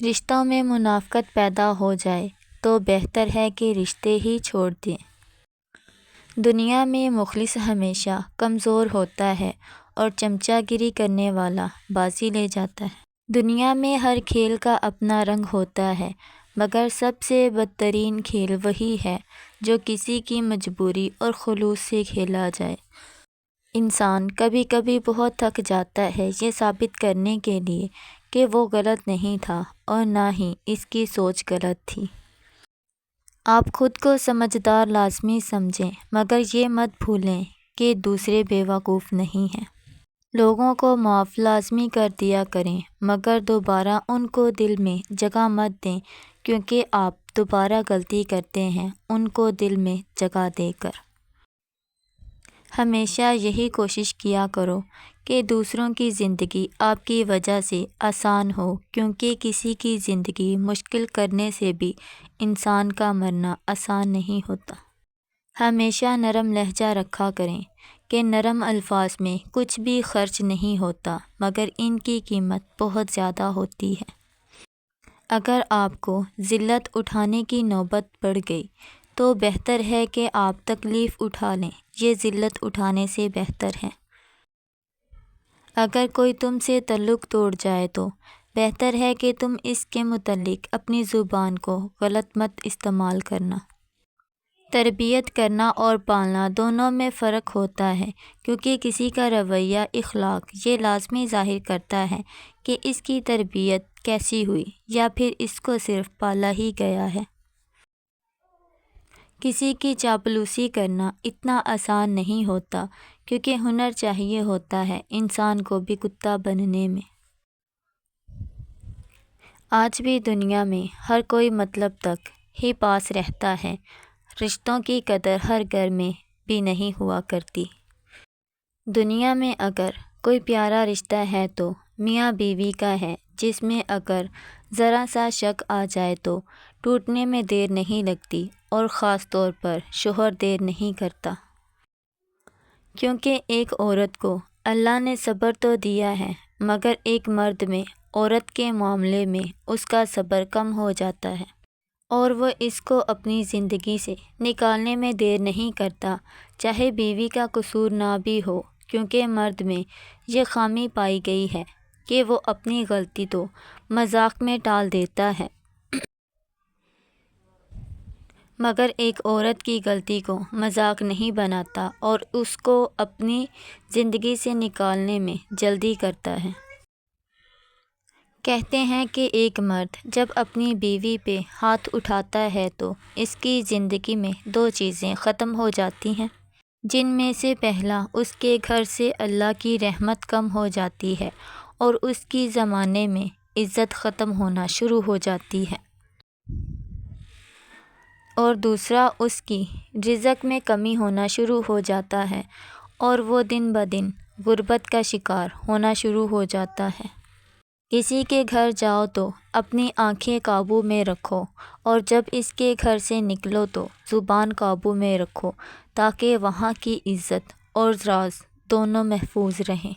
رشتوں میں منافقت پیدا ہو جائے تو بہتر ہے کہ رشتے ہی چھوڑ دیں۔ دنیا میں مخلص ہمیشہ کمزور ہوتا ہے اور چمچہ گیری کرنے والا بازی لے جاتا ہے۔ دنیا میں ہر کھیل کا اپنا رنگ ہوتا ہے، مگر سب سے بدترین کھیل وہی ہے جو کسی کی مجبوری اور خلوص سے کھیلا جائے۔ انسان کبھی کبھی بہت تھک جاتا ہے یہ ثابت کرنے کے لیے کہ وہ غلط نہیں تھا اور نہ ہی اس کی سوچ غلط تھی۔ آپ خود کو سمجھدار لازمی سمجھیں، مگر یہ مت بھولیں کہ دوسرے بے وقوف نہیں ہیں۔ لوگوں کو معاف لازمی کر دیا کریں، مگر دوبارہ ان کو دل میں جگہ مت دیں، کیونکہ آپ دوبارہ غلطی کرتے ہیں ان کو دل میں جگہ دے کر۔ ہمیشہ یہی کوشش کیا کرو کہ دوسروں کی زندگی آپ کی وجہ سے آسان ہو، کیونکہ کسی کی زندگی مشکل کرنے سے بھی انسان کا مرنا آسان نہیں ہوتا۔ ہمیشہ نرم لہجہ رکھا کریں کہ نرم الفاظ میں کچھ بھی خرچ نہیں ہوتا، مگر ان کی قیمت بہت زیادہ ہوتی ہے۔ اگر آپ کو ذلت اٹھانے کی نوبت پڑ گئی تو بہتر ہے کہ آپ تکلیف اٹھا لیں، یہ ذلت اٹھانے سے بہتر ہے۔ اگر کوئی تم سے تعلق توڑ جائے تو بہتر ہے کہ تم اس کے متعلق اپنی زبان کو غلط مت استعمال کرنا۔ تربیت کرنا اور پالنا دونوں میں فرق ہوتا ہے، کیونکہ کسی کا رویہ اخلاق یہ لازمی ظاہر کرتا ہے کہ اس کی تربیت کیسی ہوئی یا پھر اس کو صرف پالا ہی گیا ہے۔ کسی کی چاپلوسی کرنا اتنا آسان نہیں ہوتا، کیونکہ ہنر چاہیے ہوتا ہے انسان کو بھی کتا بننے میں۔ آج بھی دنیا میں ہر کوئی مطلب تک ہی پاس رہتا ہے، رشتوں کی قدر ہر گھر میں بھی نہیں ہوا کرتی۔ دنیا میں اگر کوئی پیارا رشتہ ہے تو میاں بیوی کا ہے، جس میں اگر ذرا سا شک آ جائے تو ٹوٹنے میں دیر نہیں لگتی، اور خاص طور پر شوہر دیر نہیں کرتا۔ کیونکہ ایک عورت کو اللہ نے صبر تو دیا ہے، مگر ایک مرد میں عورت کے معاملے میں اس کا صبر کم ہو جاتا ہے، اور وہ اس کو اپنی زندگی سے نکالنے میں دیر نہیں کرتا، چاہے بیوی کا قصور نہ بھی ہو، کیونکہ مرد میں یہ خامی پائی گئی ہے کہ وہ اپنی غلطی تو مذاق میں ٹال دیتا ہے، مگر ایک عورت کی غلطی کو مذاق نہیں بناتا اور اس کو اپنی زندگی سے نکالنے میں جلدی کرتا ہے۔ کہتے ہیں کہ ایک مرد جب اپنی بیوی پہ ہاتھ اٹھاتا ہے تو اس کی زندگی میں دو چیزیں ختم ہو جاتی ہیں، جن میں سے پہلا اس کے گھر سے اللہ کی رحمت کم ہو جاتی ہے اور اس کی زمانے میں عزت ختم ہونا شروع ہو جاتی ہے، اور دوسرا اس کی رزق میں کمی ہونا شروع ہو جاتا ہے اور وہ دن بدن غربت کا شکار ہونا شروع ہو جاتا ہے۔ کسی کے گھر جاؤ تو اپنی آنکھیں قابو میں رکھو، اور جب اس کے گھر سے نکلو تو زبان قابو میں رکھو، تاکہ وہاں کی عزت اور راز دونوں محفوظ رہیں۔